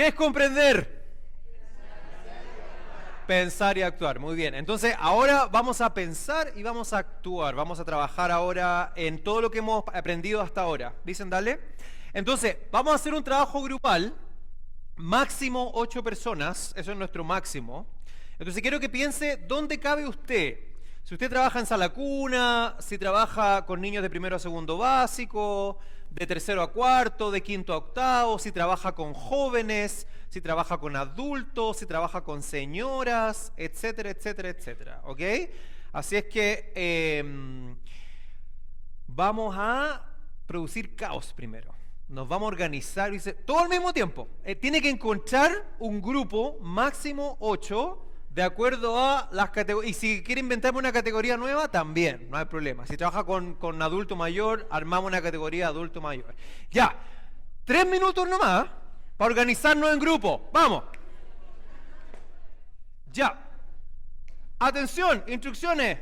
es comprender? Pensar y actuar. Muy bien. Entonces, ahora vamos a pensar y vamos a actuar. Vamos a trabajar ahora en todo lo que hemos aprendido hasta ahora. ¿Dicen, dale? Entonces, vamos a hacer un trabajo grupal. Máximo 8 personas. Eso es nuestro máximo. Entonces, quiero que piense dónde cabe usted. Si usted trabaja en sala cuna, si trabaja con niños de primero a segundo básico, de tercero a cuarto, de quinto a octavo, si trabaja con jóvenes, si trabaja con adultos, si trabaja con señoras, etcétera, etcétera, etcétera. ¿Ok? Así es que vamos a producir caos primero. Nos vamos a organizar, dice, todo al mismo tiempo. Tiene que encontrar un grupo, máximo 8, de acuerdo a las categorías. Y si quiere inventarme una categoría nueva, también, no hay problema. Si trabaja con adulto mayor, armamos una categoría de adulto mayor. Ya, 3 minutos nomás para organizarnos en grupo. Vamos. Ya. Atención, instrucciones.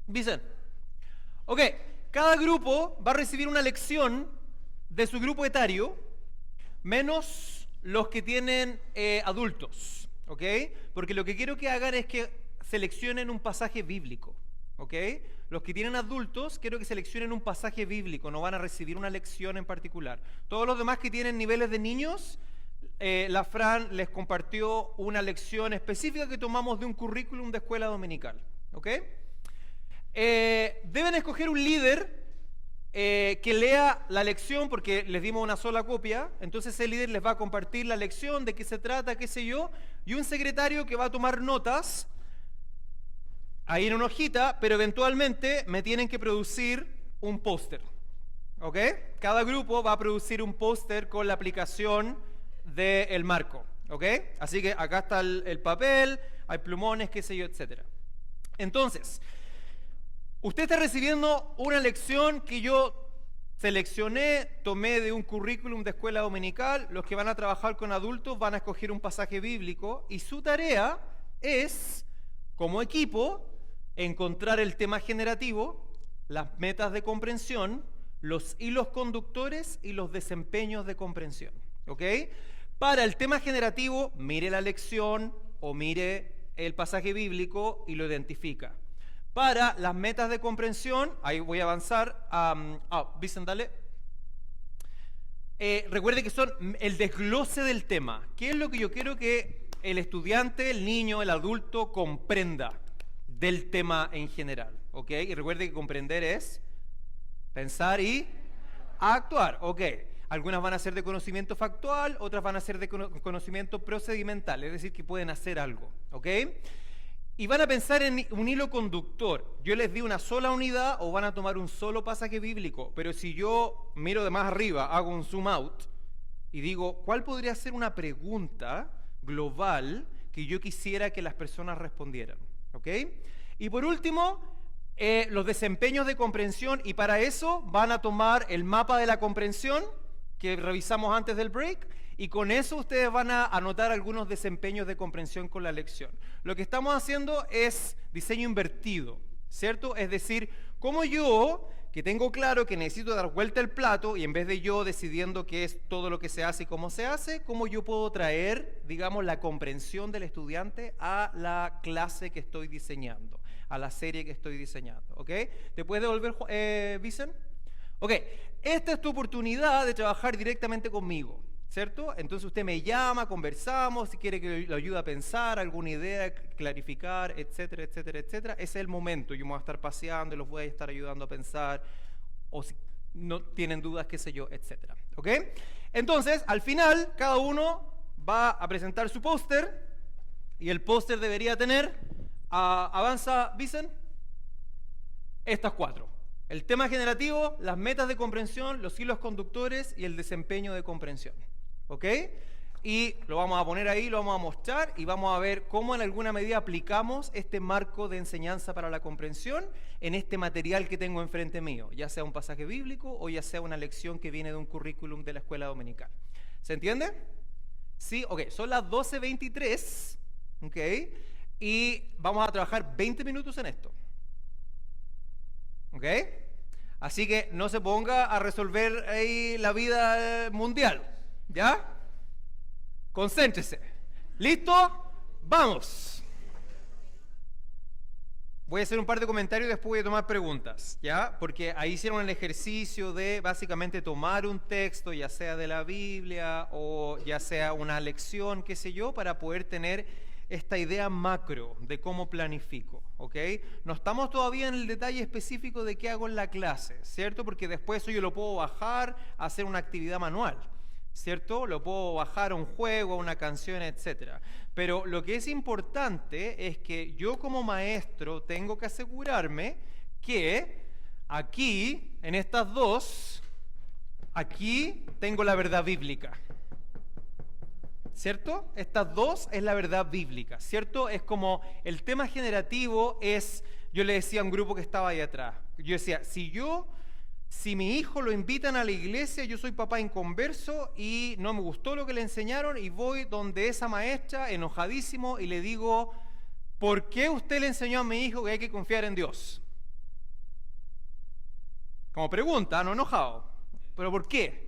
Vicen. Ok, cada grupo va a recibir una lección de su grupo etario, menos los que tienen adultos, ¿ok? Porque lo que quiero que hagan es que seleccionen un pasaje bíblico, ¿ok? Los que tienen adultos, quiero que seleccionen un pasaje bíblico, no van a recibir una lección en particular. Todos los demás que tienen niveles de niños, la Fran les compartió una lección específica que tomamos de un currículum de escuela dominical, ¿ok? Deben escoger un líder que lea la lección, porque les dimos una sola copia. Entonces el líder les va a compartir la lección, de qué se trata, qué sé yo, y un secretario que va a tomar notas ahí en una hojita, pero eventualmente me tienen que producir un póster, ¿ok? Cada grupo va a producir un póster con la aplicación del marco, ¿ok? Así que acá está el papel, hay plumones, qué sé yo, etcétera. Entonces, usted está recibiendo una lección que yo seleccioné, tomé de un currículum de escuela dominical. Los que van a trabajar con adultos van a escoger un pasaje bíblico y su tarea es, como equipo, encontrar el tema generativo, las metas de comprensión, los hilos conductores y los desempeños de comprensión. ¿Ok? Para el tema generativo, mire la lección o mire el pasaje bíblico y lo identifica. Para las metas de comprensión, ahí voy a avanzar. Vicen, dale. Recuerde que son el desglose del tema. ¿Qué es lo que yo quiero que el estudiante, el niño, el adulto comprenda del tema en general? ¿Ok? Y recuerde que comprender es pensar y actuar. ¿Ok? Algunas van a ser de conocimiento factual, otras van a ser de conocimiento procedimental, es decir, que pueden hacer algo. ¿Ok? Y van a pensar en un hilo conductor. Yo les di una sola unidad o van a tomar un solo pasaje bíblico, pero si yo miro de más arriba, hago un zoom out y digo, ¿cuál podría ser una pregunta global que yo quisiera que las personas respondieran? ¿Ok? Y por último, los desempeños de comprensión, y para eso van a tomar el mapa de la comprensión que revisamos antes del break, y con eso ustedes van a anotar algunos desempeños de comprensión con la lección. Lo que estamos haciendo es diseño invertido, ¿cierto? Es decir, como yo, que tengo claro que necesito dar vuelta el plato, y en vez de yo decidiendo qué es todo lo que se hace y cómo se hace, ¿cómo yo puedo traer, digamos, la comprensión del estudiante a la clase que estoy diseñando, a la serie que estoy diseñando? ¿Ok? ¿Te puedes devolver, Vicen? Ok, esta es tu oportunidad de trabajar directamente conmigo, ¿cierto? Entonces usted me llama, conversamos, si quiere que lo ayude a pensar, alguna idea, clarificar, etcétera, etcétera, etcétera. Ese es el momento. Yo me voy a estar paseando, los voy a estar ayudando a pensar, o si no tienen dudas, qué sé yo, etcétera. ¿Ok? Entonces, al final, cada uno va a presentar su póster, y el póster debería tener, avanza, Vicen, estas 4. El tema generativo, las metas de comprensión, los hilos conductores y el desempeño de comprensión. ¿Ok? Y lo vamos a poner ahí, lo vamos a mostrar y vamos a ver cómo en alguna medida aplicamos este marco de enseñanza para la comprensión en este material que tengo enfrente mío, ya sea un pasaje bíblico o ya sea una lección que viene de un currículum de la escuela dominical. ¿Se entiende? Sí, ok, son las 12:23, ¿ok? Y vamos a trabajar 20 minutos en esto. ¿Ok? Así que no se ponga a resolver ahí la vida mundial. ¿Ya? Concéntrese. ¿Listo? ¡Vamos! Voy a hacer un par de comentarios y después voy a tomar preguntas, ¿ya? Porque ahí hicieron el ejercicio de básicamente tomar un texto, ya sea de la Biblia o ya sea una lección, qué sé yo, para poder tener esta idea macro de cómo planifico, ¿ok? No estamos todavía en el detalle específico de qué hago en la clase, ¿cierto? Porque después eso yo lo puedo bajar a hacer una actividad manual, ¿cierto? Lo puedo bajar a un juego, a una canción, etcétera. Pero lo que es importante es que yo como maestro tengo que asegurarme que aquí, en estas dos, aquí tengo la verdad bíblica. ¿Cierto? Estas dos es la verdad bíblica, ¿cierto? Es como el tema generativo es, yo le decía a un grupo que estaba ahí atrás, yo decía, si mi hijo lo invitan a la iglesia, yo soy papá inconverso y no me gustó lo que le enseñaron y voy donde esa maestra, enojadísimo, y le digo, ¿por qué usted le enseñó a mi hijo que hay que confiar en Dios? Como pregunta, no enojado, ¿pero por qué?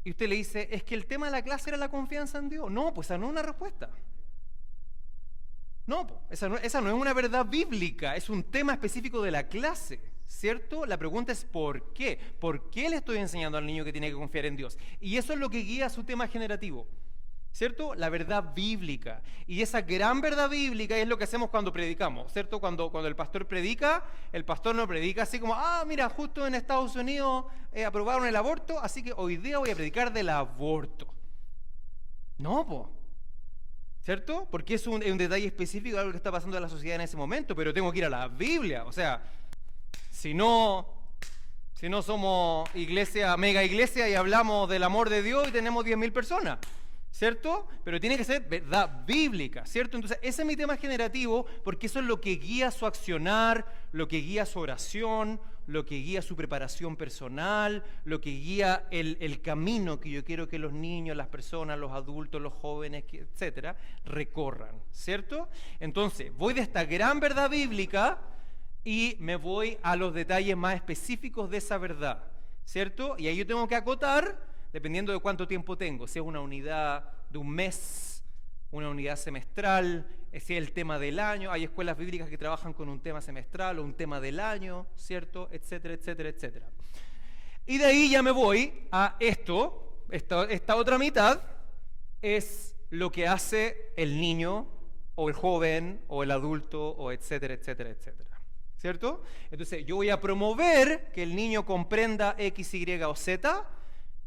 Y usted le dice, es que el tema de la clase era la confianza en Dios. No, pues esa no es una respuesta. No, esa no es una verdad bíblica, es un tema específico de la clase, ¿cierto? La pregunta es ¿por qué? ¿Por qué le estoy enseñando al niño que tiene que confiar en Dios? Y eso es lo que guía su tema generativo, ¿cierto? La verdad bíblica. Y esa gran verdad bíblica es lo que hacemos cuando predicamos, ¿cierto? Cuando el pastor predica, el pastor no predica así como, mira, justo en Estados Unidos aprobaron el aborto, así que hoy día voy a predicar del aborto. No, ¿cierto? Porque es un detalle específico de algo que está pasando en la sociedad en ese momento, pero tengo que ir a la Biblia, o sea, si no somos iglesia, mega iglesia y hablamos del amor de Dios y tenemos 10.000 personas, ¿cierto? Pero tiene que ser verdad bíblica, ¿cierto? Entonces, ese es mi tema generativo, porque eso es lo que guía su accionar, lo que guía su oración, lo que guía su preparación personal, lo que guía el camino que yo quiero que los niños, las personas, los adultos, los jóvenes, etcétera, recorran, ¿cierto? Entonces, voy de esta gran verdad bíblica y me voy a los detalles más específicos de esa verdad, ¿cierto? Y ahí yo tengo que acotar, dependiendo de cuánto tiempo tengo, si es una unidad de un mes, una unidad semestral, si es el tema del año, hay escuelas bíblicas que trabajan con un tema semestral o un tema del año, ¿cierto? Etcétera, etcétera, etcétera. Y de ahí ya me voy a esta otra mitad, es lo que hace el niño o el joven o el adulto o etcétera, etcétera, etcétera. ¿Cierto? Entonces yo voy a promover que el niño comprenda X, Y o Z,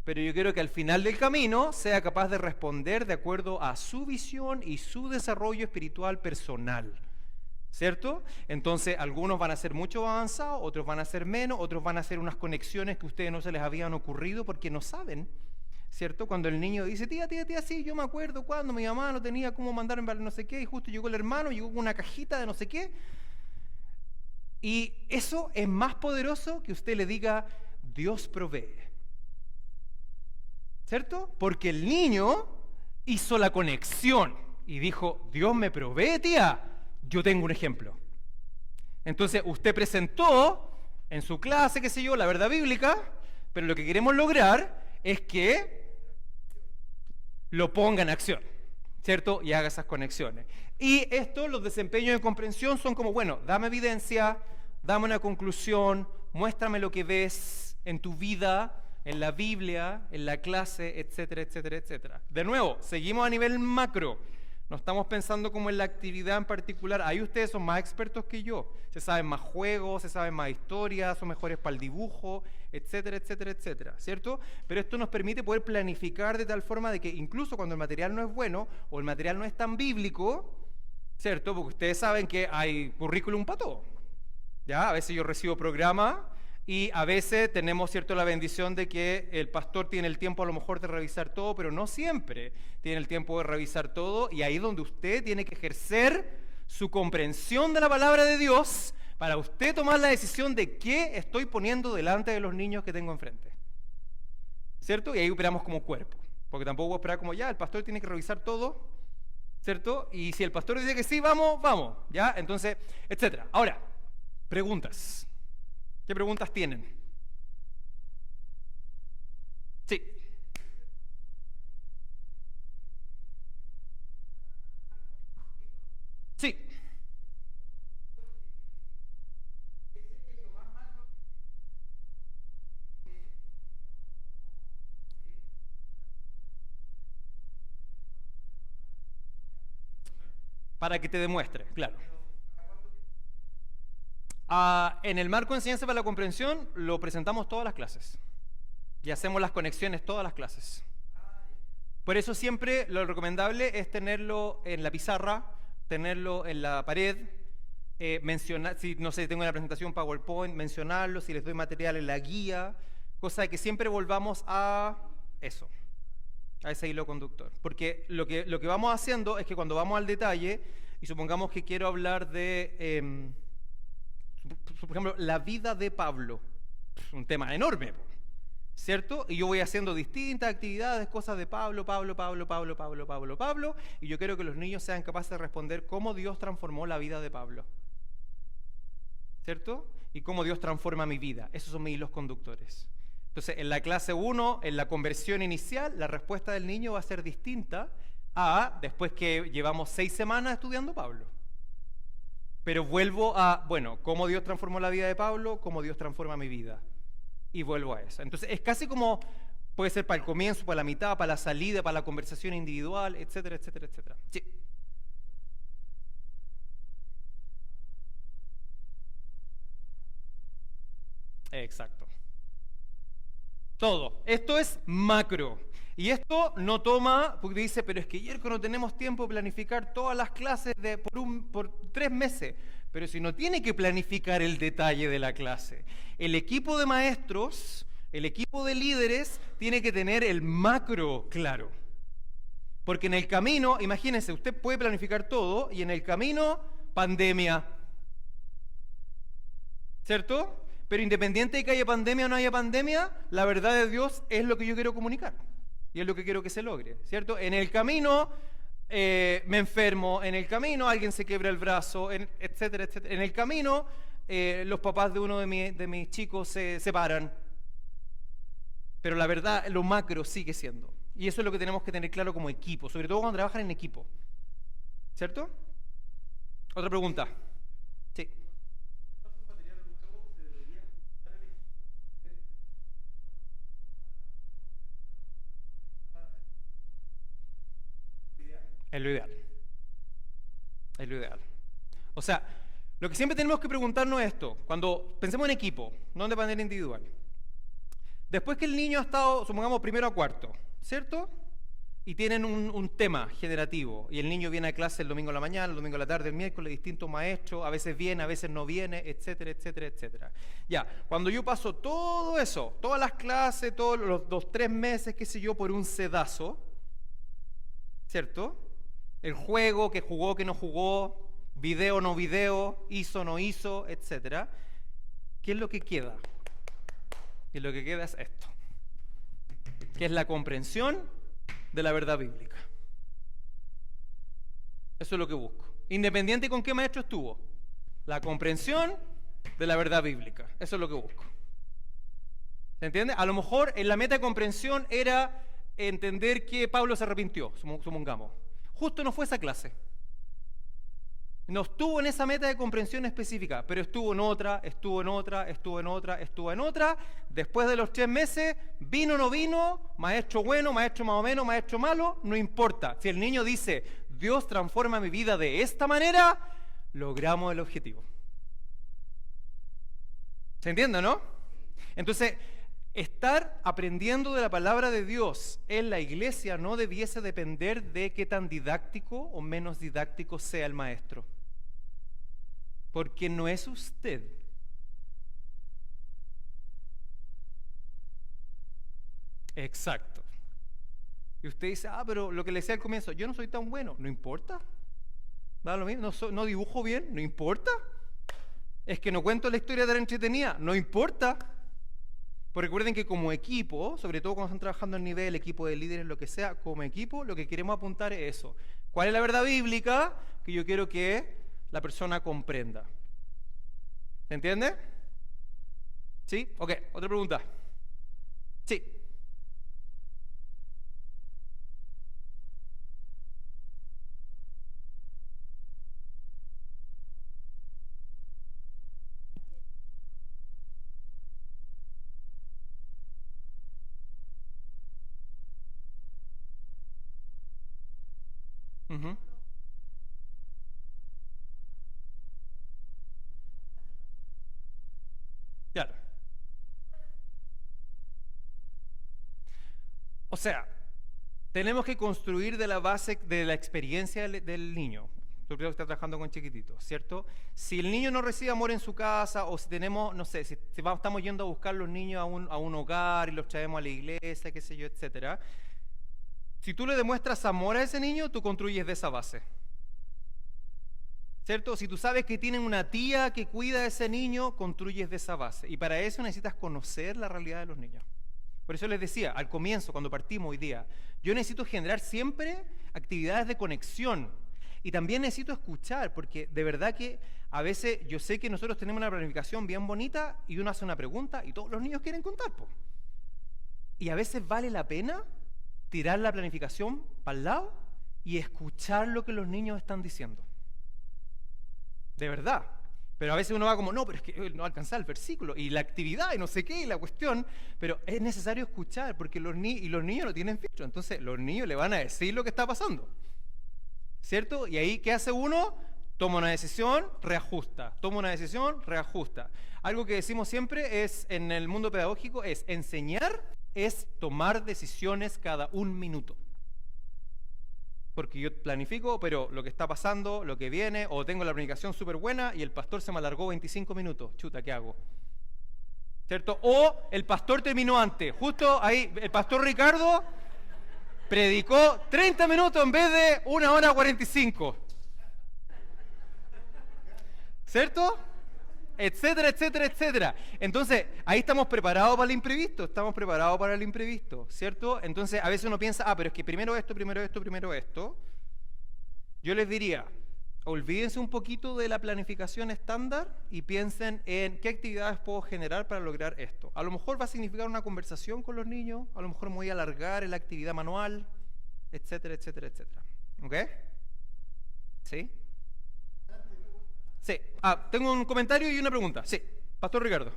pero yo quiero que al final del camino sea capaz de responder de acuerdo a su visión y su desarrollo espiritual personal, ¿cierto? Entonces algunos van a ser mucho más avanzados, otros van a ser menos, otros van a hacer unas conexiones que a ustedes no se les habían ocurrido porque no saben, ¿cierto? Cuando el niño dice, tía, sí, yo me acuerdo cuando mi mamá no tenía cómo mandar no sé qué y justo llegó el hermano, llegó con una cajita de no sé qué. Y eso es más poderoso que usted le diga, Dios provee. ¿Cierto? Porque el niño hizo la conexión y dijo, Dios me provee, tía, yo tengo un ejemplo. Entonces usted presentó en su clase, qué sé yo, la verdad bíblica, pero lo que queremos lograr es que lo ponga en acción, ¿cierto? Y haga esas conexiones. Y los desempeños de comprensión son como, bueno, dame evidencia, dame una conclusión, muéstrame lo que ves en tu vida, en la Biblia, en la clase, etcétera, etcétera, etcétera. De nuevo, seguimos a nivel macro. No estamos pensando como en la actividad en particular. Ahí ustedes son más expertos que yo. Se saben más juegos, se saben más historias, son mejores para el dibujo, etcétera, etcétera, etcétera, ¿cierto? Pero esto nos permite poder planificar de tal forma de que incluso cuando el material no es bueno o el material no es tan bíblico, ¿cierto? Porque ustedes saben que hay currículum para todo. ¿Ya? A veces yo recibo programa y a veces tenemos, ¿cierto?, la bendición de que el pastor tiene el tiempo a lo mejor de revisar todo, pero no siempre tiene el tiempo de revisar todo, y ahí es donde usted tiene que ejercer su comprensión de la palabra de Dios para usted tomar la decisión de qué estoy poniendo delante de los niños que tengo enfrente, ¿cierto? Y ahí operamos como cuerpo, porque tampoco voy a esperar como ya, el pastor tiene que revisar todo, ¿cierto? Y si el pastor dice que sí, vamos, ¿ya? Entonces, etcétera. Ahora, preguntas. ¿Qué preguntas tienen? Sí. Sí. Para que te demuestre, claro. En el marco de enseñanza para la comprensión lo presentamos todas las clases y hacemos las conexiones todas las clases. Por eso siempre lo recomendable es tenerlo en la pizarra, tenerlo en la pared, mencionar, si no sé, tengo una presentación PowerPoint, mencionarlo, si les doy material en la guía, cosa de que siempre volvamos a eso, a ese hilo conductor. Porque lo que vamos haciendo es que cuando vamos al detalle, y supongamos que quiero hablar de, por ejemplo, la vida de Pablo, un tema enorme, ¿cierto? Y yo voy haciendo distintas actividades, cosas de Pablo, y yo quiero que los niños sean capaces de responder cómo Dios transformó la vida de Pablo, ¿cierto? Y cómo Dios transforma mi vida. Esos son mis hilos conductores. Entonces, en la clase 1, en la conversión inicial, la respuesta del niño va a ser distinta a después que llevamos 6 semanas estudiando Pablo. Pero vuelvo a, bueno, cómo Dios transformó la vida de Pablo, cómo Dios transforma mi vida. Y vuelvo a eso. Entonces, es casi como, puede ser para el comienzo, para la mitad, para la salida, para la conversación individual, etcétera, etcétera, etcétera. Sí. Exacto. Todo. Esto es macro. Y esto no toma, porque dice, pero es que ayer no tenemos tiempo de planificar todas las clases por 3 meses. Pero si no tiene que planificar el detalle de la clase. El equipo de maestros, el equipo de líderes, tiene que tener el macro claro. Porque en el camino, imagínense, usted puede planificar todo y en el camino, pandemia. ¿Cierto? Pero independiente de que haya pandemia o no haya pandemia, la verdad de Dios es lo que yo quiero comunicar. Y es lo que quiero que se logre, ¿cierto? En el camino me enfermo, en el camino alguien se quiebra el brazo, etcétera, etcétera. En el camino los papás de uno de mis chicos se separan. Pero la verdad, lo macro sigue siendo. Y eso es lo que tenemos que tener claro como equipo, sobre todo cuando trabajan en equipo. ¿Cierto? Otra pregunta. Sí. Es lo ideal. Es lo ideal. O sea, lo que siempre tenemos que preguntarnos es esto, cuando pensemos en equipo, no de manera individual. Después que el niño ha estado, supongamos, primero a cuarto, ¿cierto? Y tienen un tema generativo, y el niño viene a clase el domingo a la mañana, el domingo a la tarde, el miércoles, distintos maestros, a veces viene, a veces no viene, etcétera, etcétera, etcétera. Ya, cuando yo paso todo eso, todas las clases, todos los 3 meses, qué sé yo, por un sedazo, ¿cierto? El juego, que jugó, que no jugó, video, no video, hizo, no hizo, etcétera. ¿Qué es lo que queda? Y lo que queda es esto, que es la comprensión de la verdad bíblica. Eso es lo que busco. Independiente con qué maestro estuvo, la comprensión de la verdad bíblica. Eso es lo que busco. ¿Se entiende? A lo mejor en la meta de comprensión era entender que Pablo se arrepintió, supongamos. Justo no fue esa clase. No estuvo en esa meta de comprensión específica, pero estuvo en otra, estuvo en otra, estuvo en otra, estuvo en otra. Después de los 3 meses, vino o no vino, maestro bueno, maestro más o menos, maestro malo, no importa. Si el niño dice, Dios transforma mi vida de esta manera, logramos el objetivo. ¿Se entiende, no? Entonces, estar aprendiendo de la palabra de Dios en la iglesia no debiese depender de qué tan didáctico o menos didáctico sea el maestro. Porque no es usted. Exacto. Y usted dice, pero lo que le decía al comienzo, yo no soy tan bueno. No importa. Da lo mismo. No dibujo bien. No importa. Es que no cuento la historia tan entretenida. No importa. Porque recuerden que como equipo, sobre todo cuando están trabajando en nivel, equipo de líderes, lo que sea, como equipo, lo que queremos apuntar es eso. ¿Cuál es la verdad bíblica que yo quiero que la persona comprenda? ¿Se entiende? ¿Sí? Ok, otra pregunta. Sí. Ujú. Claro. O sea, tenemos que construir de la base de la experiencia del niño. Yo creo que está trabajando con chiquititos, ¿cierto? Si el niño no recibe amor en su casa, o si tenemos, no sé, si estamos yendo a buscar los niños a un hogar y los traemos a la iglesia, qué sé yo, etcétera. Si tú le demuestras amor a ese niño, tú construyes de esa base. ¿Cierto? Si tú sabes que tienen una tía que cuida a ese niño, construyes de esa base. Y para eso necesitas conocer la realidad de los niños. Por eso les decía al comienzo, cuando partimos hoy día, yo necesito generar siempre actividades de conexión. Y también necesito escuchar, porque de verdad que a veces yo sé que nosotros tenemos una planificación bien bonita y uno hace una pregunta y todos los niños quieren contar, po. Y a veces vale la pena tirar la planificación para el lado y escuchar lo que los niños están diciendo. De verdad. Pero a veces uno va como, no, pero es que no alcanza el versículo y la actividad y no sé qué y la cuestión. Pero es necesario escuchar porque los niños no tienen filtro. Entonces los niños le van a decir lo que está pasando. ¿Cierto? Y ahí, ¿qué hace uno? Toma una decisión, reajusta. Toma una decisión, reajusta. Algo que decimos siempre es, en el mundo pedagógico, es enseñar, es tomar decisiones cada un minuto. Porque yo planifico, pero lo que está pasando, lo que viene, o tengo la planificación súper buena y el pastor se me alargó 25 minutos. Chuta, ¿qué hago? ¿Cierto? O el pastor terminó antes. Justo ahí, el pastor Ricardo predicó 30 minutos en vez de 1 hora 45. ¿Cierto? Etcétera, etcétera, etcétera. Entonces, ahí estamos preparados para el imprevisto, ¿cierto? Entonces, a veces uno piensa, pero es que primero esto, primero esto, primero esto. Yo les diría, olvídense un poquito de la planificación estándar y piensen en qué actividades puedo generar para lograr esto. A lo mejor va a significar una conversación con los niños, a lo mejor me voy a alargar en la actividad manual, etcétera, etcétera, etcétera. ¿Ok? ¿Sí? Sí. Tengo un comentario y una pregunta. Sí. Pastor Ricardo.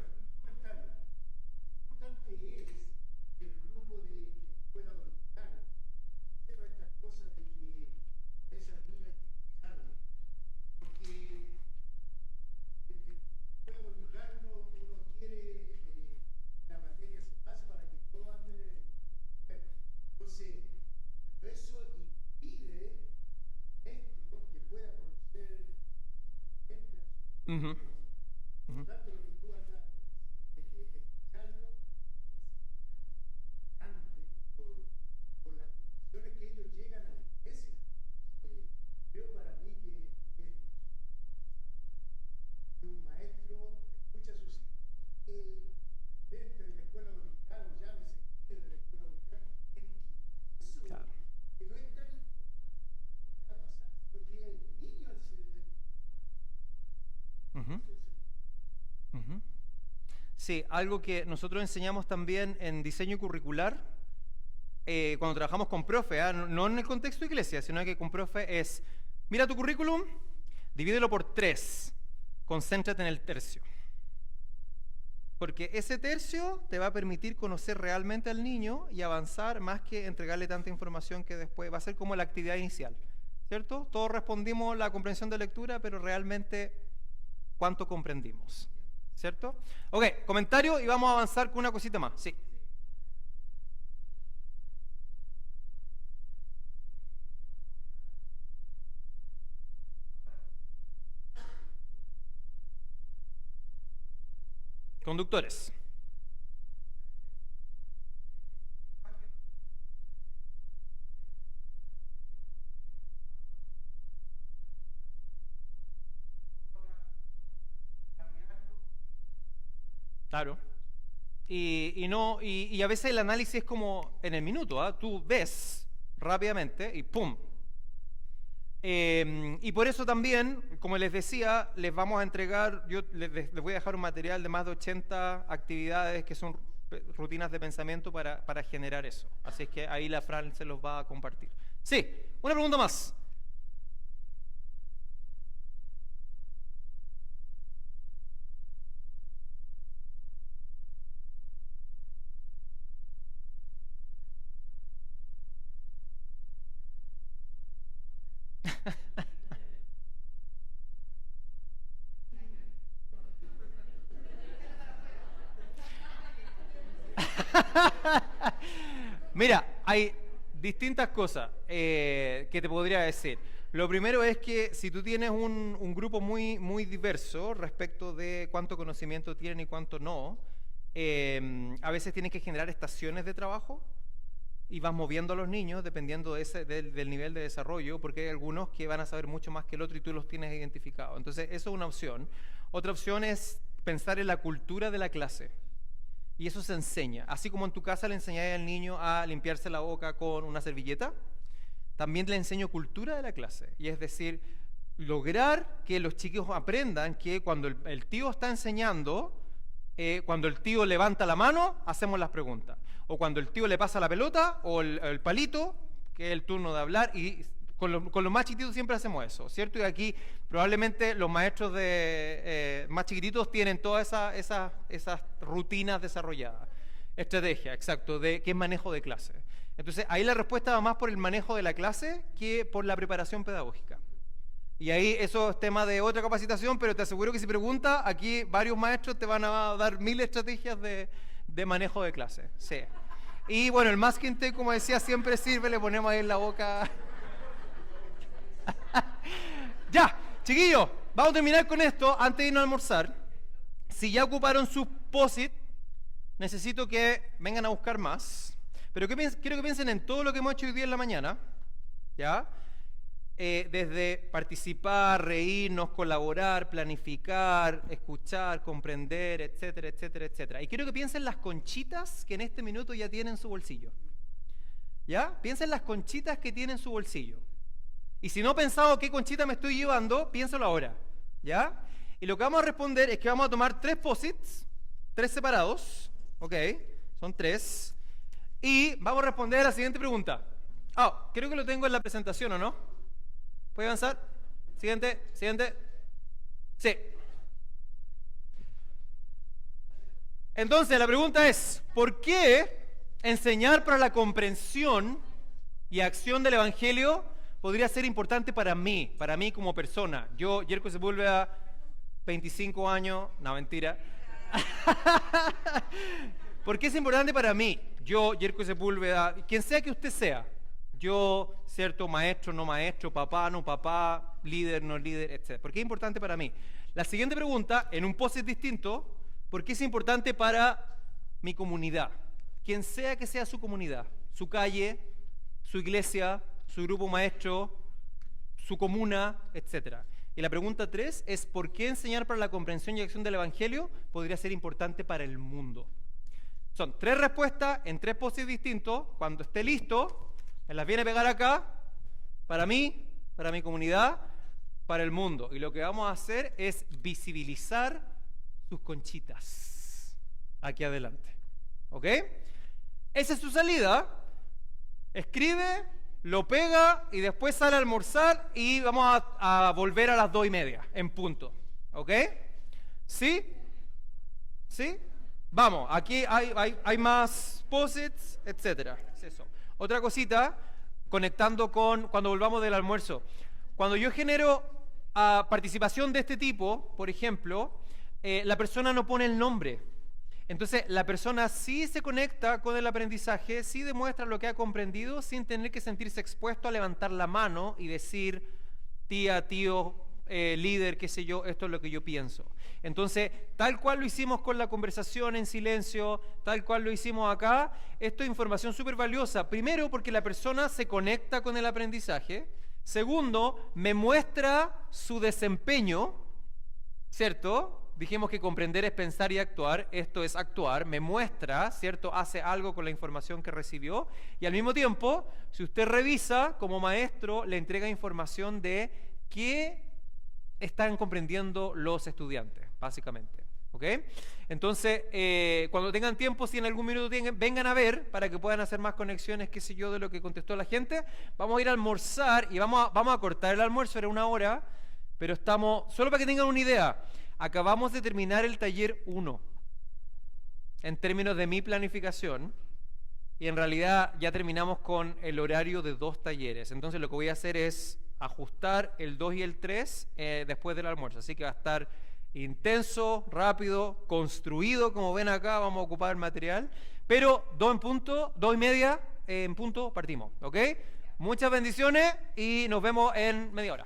Ujú, ujú. Claro. Ujú, ujú. Sí, algo que nosotros enseñamos también en diseño curricular, cuando trabajamos con profe, no en el contexto de iglesia, sino que con profe es, mira tu currículum, divídelo por 3, concéntrate en el tercio. Porque ese tercio te va a permitir conocer realmente al niño y avanzar más que entregarle tanta información que después va a ser como la actividad inicial, ¿cierto? Todos respondimos la comprensión de lectura, pero realmente, ¿cuánto comprendimos? ¿Cierto? Ok, comentario y vamos a avanzar con una cosita más. Sí. Conductores. Claro. Y a veces el análisis es como en el minuto, tú ves rápidamente y ¡pum! Y por eso también, como les decía, les vamos a entregar, yo les voy a dejar un material de más de 80 actividades que son rutinas de pensamiento para generar eso. Así es que ahí la Fran se los va a compartir. Sí, una pregunta más. Mira, hay distintas cosas que te podría decir. Lo primero es que si tú tienes un grupo muy diverso respecto de cuánto conocimiento tienen y cuánto no, a veces tienes que generar estaciones de trabajo y vas moviendo a los niños dependiendo del nivel de desarrollo, porque hay algunos que van a saber mucho más que el otro y tú los tienes identificados. Entonces, eso es una opción. Otra opción es pensar en la cultura de la clase. Y eso se enseña. Así como en tu casa le enseñáis al niño a limpiarse la boca con una servilleta, también le enseño cultura de la clase. Y es decir, lograr que los chicos aprendan que cuando el tío está enseñando, cuando el tío levanta la mano, hacemos las preguntas. O cuando el tío le pasa la pelota o el palito, que es el turno de hablar, y con los más chiquititos siempre hacemos eso, ¿cierto? Y aquí probablemente los maestros más chiquititos tienen todas esas rutinas desarrolladas. Estrategia, exacto, de qué es manejo de clase. Entonces, ahí la respuesta va más por el manejo de la clase que por la preparación pedagógica. Y ahí eso es tema de otra capacitación, pero te aseguro que si preguntas, aquí varios maestros te van a dar 1000 estrategias de manejo de clase. Sí. Y bueno, el masking tape, como decía, siempre sirve, le ponemos ahí en la boca. Ya, chiquillos, vamos a terminar con esto antes de irnos a almorzar. Si ya ocuparon sus POSIT, necesito que vengan a buscar más. Pero quiero que piensen en todo lo que hemos hecho hoy día en la mañana, ¿ya? Desde participar, reírnos, colaborar, planificar, escuchar, comprender, etcétera, etcétera, etcétera. Y quiero que piensen las conchitas que en este minuto ya tienen en su bolsillo. ¿Ya? Piensen las conchitas que tienen en su bolsillo. Y si no he pensado qué conchita me estoy llevando, piénsalo ahora. ¿Ya? Y lo que vamos a responder es que vamos a tomar 3 POSITs, 3 separados, ¿ok? Son 3. Y vamos a responder a la siguiente pregunta. Creo que lo tengo en la presentación, ¿o no? ¿Puede avanzar? Siguiente. Sí. Entonces, la pregunta es, ¿por qué enseñar para la comprensión y acción del Evangelio podría ser importante para mí como persona? Yo, Yerko Sepúlveda, 25 años, no, mentira. ¿Por qué es importante para mí? Yo, Yerko Sepúlveda, quien sea que usted sea, yo, cierto, maestro, no maestro, papá, no papá, líder, no líder, etc. ¿Por qué es importante para mí? La siguiente pregunta, en un post distinto, ¿por qué es importante para mi comunidad? Quien sea que sea su comunidad, su calle, su iglesia, su grupo maestro, su comuna, etc. Y la pregunta 3 es, ¿por qué enseñar para la comprensión y acción del Evangelio podría ser importante para el mundo? Son 3 respuestas en 3 posts distintos. Cuando esté listo, me las viene a pegar acá, para mí, para mi comunidad, para el mundo. Y lo que vamos a hacer es visibilizar sus conchitas aquí adelante. ¿Ok? Esa es su salida. Escribe, lo pega y después sale a almorzar y vamos a volver a las 2:30 en punto. ¿Ok? ¿Sí? ¿Sí? Vamos, aquí hay más posits, etcétera. Es eso. Otra cosita, conectando con cuando volvamos del almuerzo. Cuando yo genero participación de este tipo, por ejemplo, la persona no pone el nombre. Entonces, la persona sí se conecta con el aprendizaje, sí demuestra lo que ha comprendido sin tener que sentirse expuesto a levantar la mano y decir, tía, tío, líder, qué sé yo, esto es lo que yo pienso. Entonces, tal cual lo hicimos con la conversación en silencio, tal cual lo hicimos acá, esto es información súper valiosa. Primero, porque la persona se conecta con el aprendizaje. Segundo, me muestra su desempeño, ¿cierto? Dijimos que comprender es pensar y actuar, esto es actuar, me muestra, ¿cierto? Hace algo con la información que recibió y al mismo tiempo, si usted revisa como maestro, le entrega información de qué están comprendiendo los estudiantes, básicamente, ¿ok? Entonces, cuando tengan tiempo, si en algún minuto vengan a ver para que puedan hacer más conexiones, qué sé yo, de lo que contestó la gente. Vamos a ir a almorzar y vamos a cortar el almuerzo, era 1 hora, pero estamos, solo para que tengan una idea, acabamos de terminar el taller 1 en términos de mi planificación y en realidad ya terminamos con el horario de 2 talleres. Entonces lo que voy a hacer es ajustar el 2 y el 3 después del almuerzo. Así que va a estar intenso, rápido, construido, como ven acá, vamos a ocupar el material. Pero 2 en punto, 2 y media en punto, partimos, ¿ok? Muchas bendiciones y nos vemos en media hora.